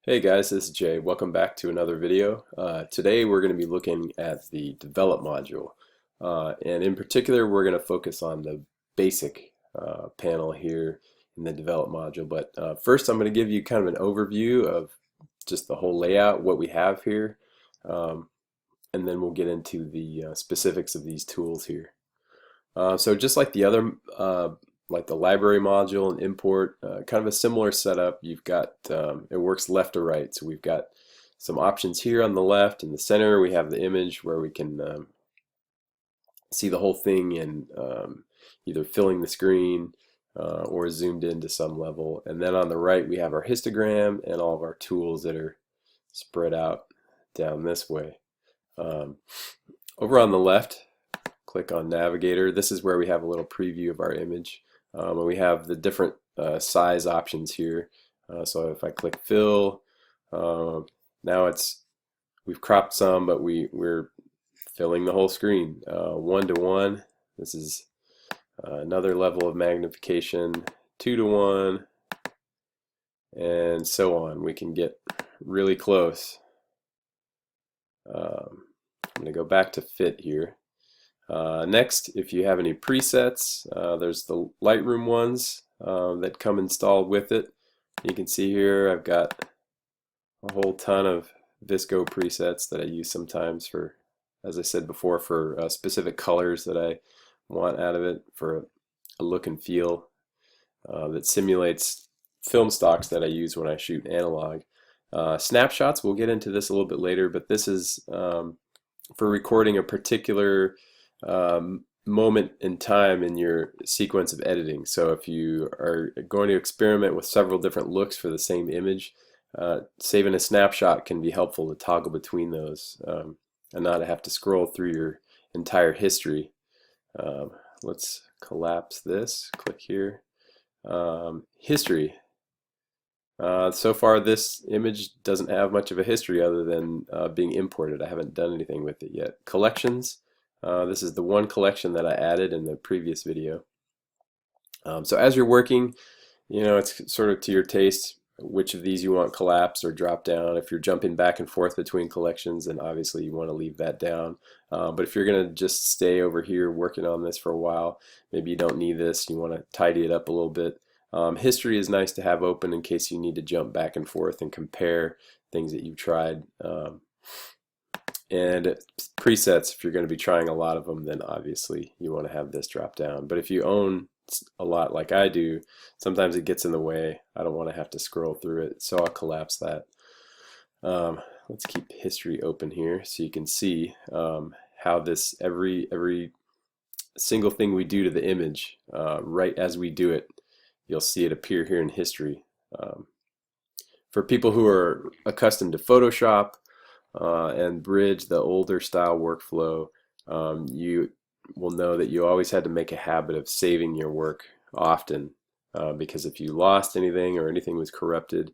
Hey guys, this is Jay. Welcome back to another video. Today we're going to be looking at the Develop module. And in particular, we're going to focus on the basic panel here in the Develop module. But first, I'm going to give you kind of an overview of just the whole layout, what we have here, um, and then we'll get into the specifics of these tools here. So just like the other, like the library module and import, kind of a similar setup. You've got, it works left to right. So we've got some options here on the left. In the center, we have the image where we can see the whole thing and either filling the screen or zoomed in to some level. And then on the right, we have our histogram and all of our tools that are spread out down this way. Over on the left, click on Navigator. This is where we have a little preview of our image. And we have the different size options here. So if I click Fill, now we've cropped some, but we're filling the whole screen. 1 to 1, this is another level of magnification. 2 to 1, and so on. We can get really close. I'm going to go back to Fit here. Next, if you have any presets, there's the Lightroom ones that come installed with it. You can see here I've got a whole ton of VSCO presets that I use sometimes for, as I said before, for specific colors that I want out of it, for a look and feel that simulates film stocks that I use when I shoot analog. Snapshots, we'll get into this a little bit later, but this is for recording a particular moment in time in your sequence of editing. So if you are going to experiment with several different looks for the same image, saving a snapshot can be helpful to toggle between those and not have to scroll through your entire history. Let's collapse this, click here. History. So far this image doesn't have much of a history other than being imported. I haven't done anything with it yet. Collections. This is the one collection that I added in the previous video. So as you're working, it's sort of to your taste which of these you want collapsed or drop down. If you're jumping back and forth between collections, then obviously you want to leave that down. But if you're going to just stay over here working on this for a while, maybe you don't need this, you want to tidy it up a little bit. History is nice to have open in case you need to jump back and forth and compare things that you've tried. And presets, if you're going to be trying a lot of them, then obviously you want to have this drop down. But if you own a lot like I do, sometimes it gets in the way. I don't want to have to scroll through it, so I'll collapse that. Let's keep history open here so you can see how this every single thing we do to the image, right as we do it, you'll see it appear here in history. For people who are accustomed to Photoshop and Bridge, the older style workflow, you will know that you always had to make a habit of saving your work often, because if you lost anything or anything was corrupted,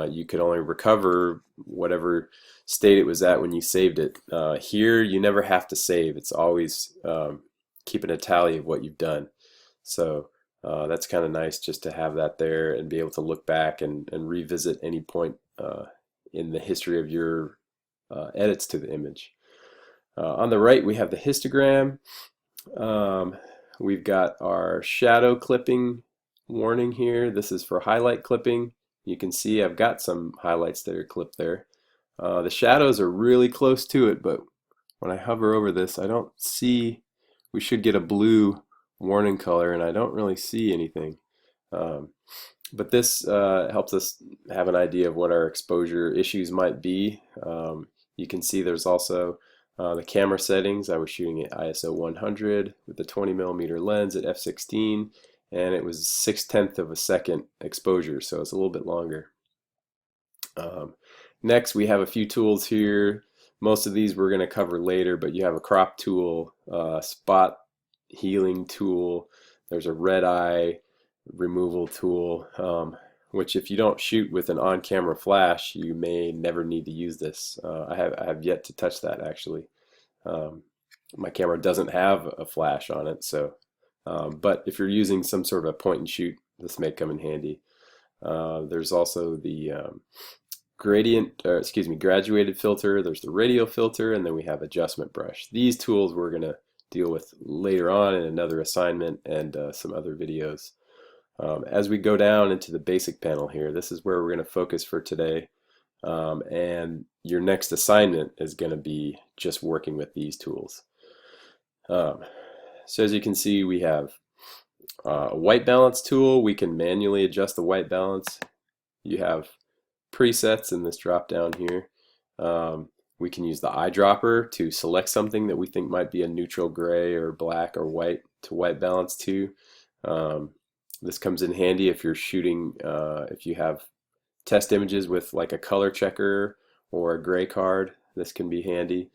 you could only recover whatever state it was at when you saved it. Here you never have to save. It's always keeping a tally of what you've done. So that's kind of nice just to have that there and be able to look back and revisit any point in the history of your edits to the image. On the right, we have the histogram. We've got our shadow clipping warning here. This is for highlight clipping. You can see I've got some highlights that are clipped there. The shadows are really close to it, but when I hover over this, I don't see, we should get a blue warning color, and I don't really see anything. But this helps us have an idea of what our exposure issues might be. You can see there's also the camera settings. I was shooting at ISO 100 with the 20mm lens at f16, and it was 6/10 of a second exposure, so it's a little bit longer. Next, we have a few tools here. Most of these we're going to cover later, but you have a crop tool, spot healing tool. There's a red eye removal tool, which if you don't shoot with an on-camera flash, you may never need to use this. I have yet to touch that actually. My camera doesn't have a flash on it, so but if you're using some sort of a point and shoot, this may come in handy. There's also the graduated filter, there's the radial filter, and then we have adjustment brush. These tools we're going to deal with later on in another assignment and some other videos. As we go down into the basic panel here, this is where we're going to focus for today. And your next assignment is going to be just working with these tools. So as you can see, we have a white balance tool. We can manually adjust the white balance. You have presets in this drop down here. We can use the eyedropper to select something that we think might be a neutral gray or black or white to white balance to. This comes in handy if you're shooting, if you have test images with like a color checker or a gray card. This can be handy.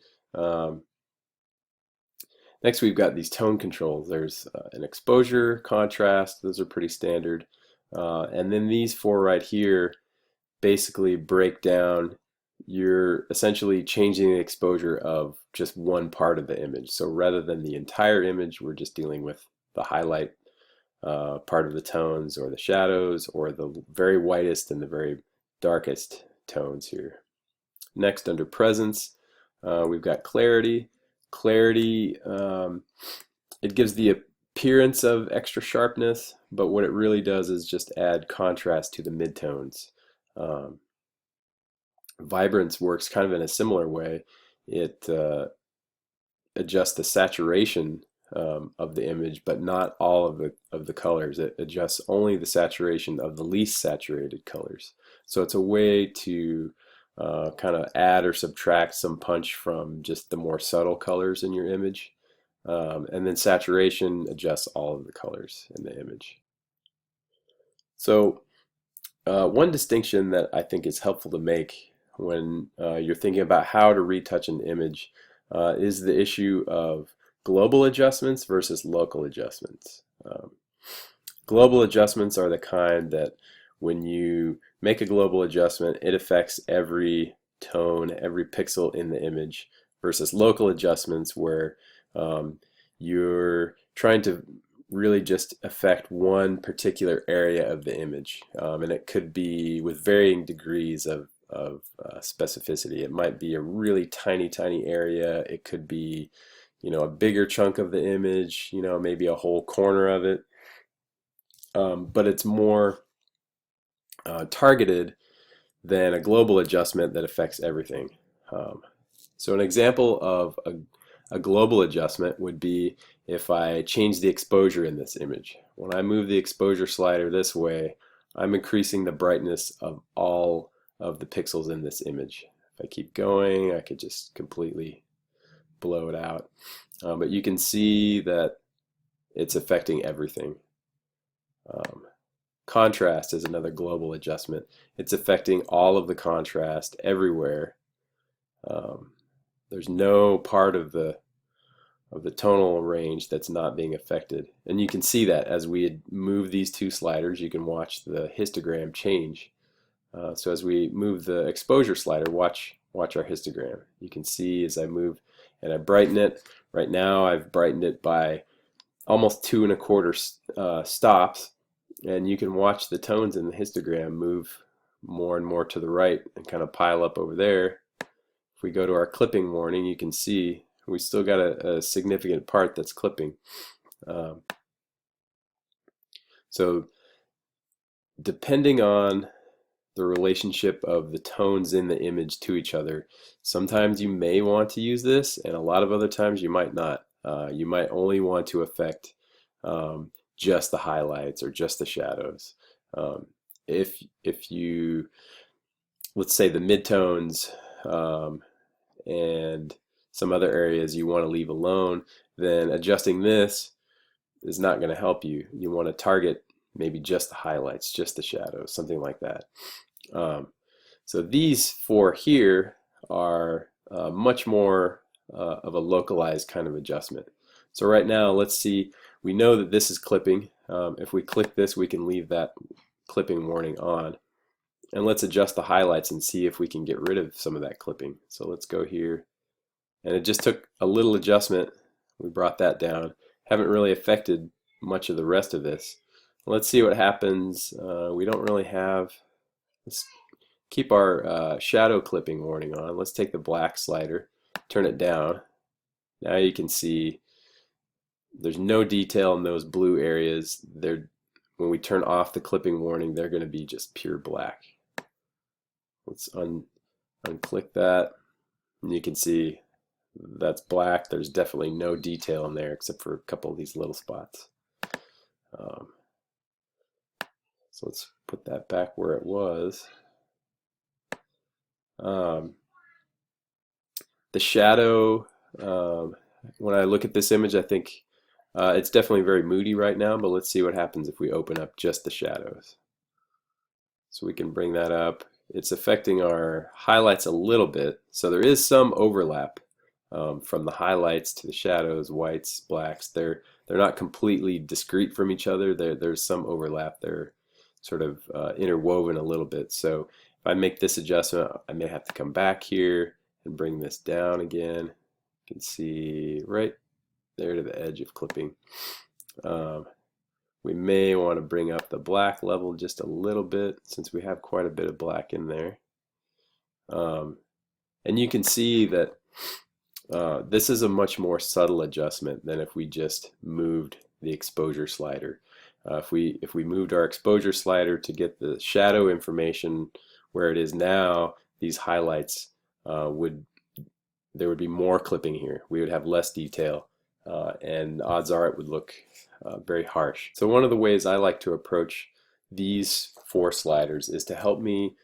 Next, we've got these tone controls. There's an exposure, contrast, those are pretty standard. And then these four right here basically break down. You're essentially changing the exposure of just one part of the image. So rather than the entire image, we're just dealing with the highlight part of the tones or the shadows or the very whitest and the very darkest tones here. Next, under presence, we've got clarity. Clarity, it gives the appearance of extra sharpness, but what it really does is just add contrast to the midtones. Vibrance works kind of in a similar way. It adjusts the saturation of the image, but not all of the colors. It adjusts only the saturation of the least saturated colors. So it's a way to kind of add or subtract some punch from just the more subtle colors in your image. And then saturation adjusts all of the colors in the image. So one distinction that I think is helpful to make when you're thinking about how to retouch an image is the issue of global adjustments versus local adjustments. Global adjustments are the kind that when you make a global adjustment, it affects every tone, every pixel in the image, versus local adjustments where you're trying to really just affect one particular area of the image. And it could be with varying degrees of specificity. It might be a really tiny area. It could be, a bigger chunk of the image, maybe a whole corner of it. But it's more targeted than a global adjustment that affects everything. So an example of a global adjustment would be if I change the exposure in this image. When I move the exposure slider this way, I'm increasing the brightness of all of the pixels in this image. If I keep going, I could just completely blow it out. But you can see that it's affecting everything. Contrast is another global adjustment. It's affecting all of the contrast everywhere. There's no part of the tonal range that's not being affected. And you can see that as we move these two sliders, you can watch the histogram change. So as we move the exposure slider, watch our histogram. You can see as I move and I brighten it. Right now I've brightened it by almost 2 1/4 stops, and you can watch the tones in the histogram move more and more to the right and kind of pile up over there. If we go to our clipping warning, you can see we still got a significant part that's clipping. So depending on the relationship of the tones in the image to each other, sometimes you may want to use this, and a lot of other times you might not. You might only want to affect just the highlights or just the shadows. If you, let's say the midtones and some other areas you want to leave alone, then adjusting this is not going to help you. You want to target maybe just the highlights, just the shadows, something like that. So these four here are much more of a localized kind of adjustment. So right now, let's see, we know that this is clipping. If we click this, we can leave that clipping warning on. And let's adjust the highlights and see if we can get rid of some of that clipping. So let's go here. And it just took a little adjustment. We brought that down. Haven't really affected much of the rest of this. Let's see what happens. We don't really have, let's keep our shadow clipping warning on. Let's take the black slider, turn it down. Now you can see there's no detail in those blue areas. When we turn off the clipping warning, they're going to be just pure black. Let's unclick that, and you can see that's black. There's definitely no detail in there except for a couple of these little spots. So let's put that back where it was. The shadow, when I look at this image, I think it's definitely very moody right now, but let's see what happens if we open up just the shadows. So we can bring that up. It's affecting our highlights a little bit, so there is some overlap from the highlights to the shadows, whites, blacks. They're not completely discrete from each other. There's some overlap. They're sort of interwoven a little bit. So if I make this adjustment, I may have to come back here and bring this down again. You can see right there to the edge of clipping. We may want to bring up the black level just a little bit since we have quite a bit of black in there. And you can see that this is a much more subtle adjustment than if we just moved the exposure slider. If we moved our exposure slider to get the shadow information where it is now, these highlights there would be more clipping here. We would have less detail, and odds are it would look very harsh. So one of the ways I like to approach these 4 sliders is to help me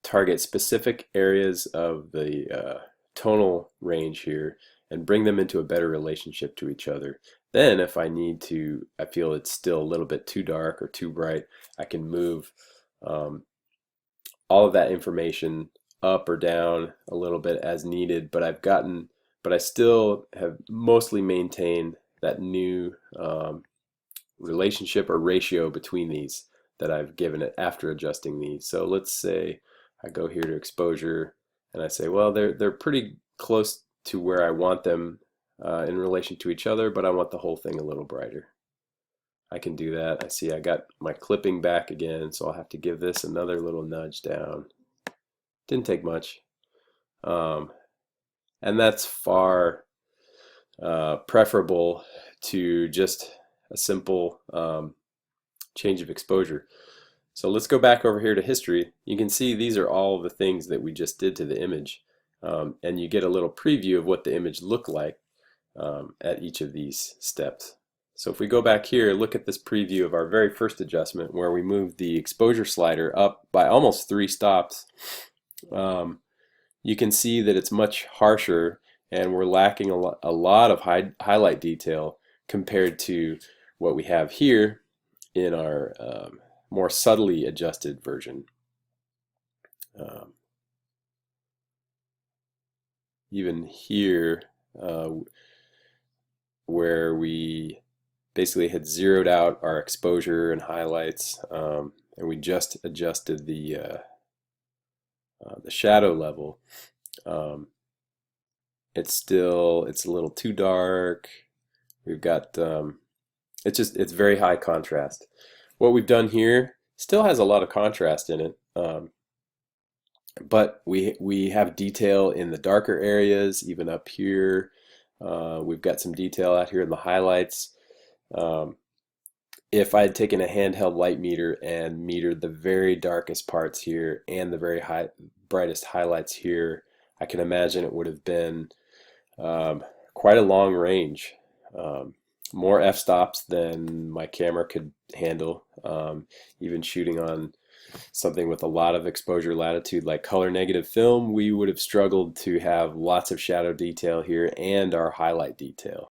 target specific areas of the tonal range here and bring them into a better relationship to each other. Then if I need to, I feel it's still a little bit too dark or too bright, I can move all of that information up or down a little bit as needed, but I still have mostly maintained that new relationship or ratio between these that I've given it after adjusting these. So let's say I go here to exposure and I say, well, they're pretty close to where I want them in relation to each other, but I want the whole thing a little brighter. I can do that. I see I got my clipping back again, so I'll have to give this another little nudge down. Didn't take much. And that's far preferable to just a simple change of exposure. So let's go back over here to history. You can see these are all the things that we just did to the image, and you get a little preview of what the image looked like at each of these steps. So if we go back here, look at this preview of our very first adjustment where we moved the exposure slider up by almost 3 stops. You can see that it's much harsher and we're lacking a lot of highlight detail compared to what we have here in our more subtly adjusted version. Even here, where we basically had zeroed out our exposure and highlights, and we just adjusted the shadow level, it's a little too dark. We've got it's very high contrast. What we've done here still has a lot of contrast in it, but we have detail in the darker areas, even up here. We've got some detail out here in the highlights. If I had taken a handheld light meter and metered the very darkest parts here and the very brightest highlights here, I can imagine it would have been quite a long range. More f-stops than my camera could handle. Even shooting on something with a lot of exposure latitude like color negative film, we would have struggled to have lots of shadow detail here and our highlight detail.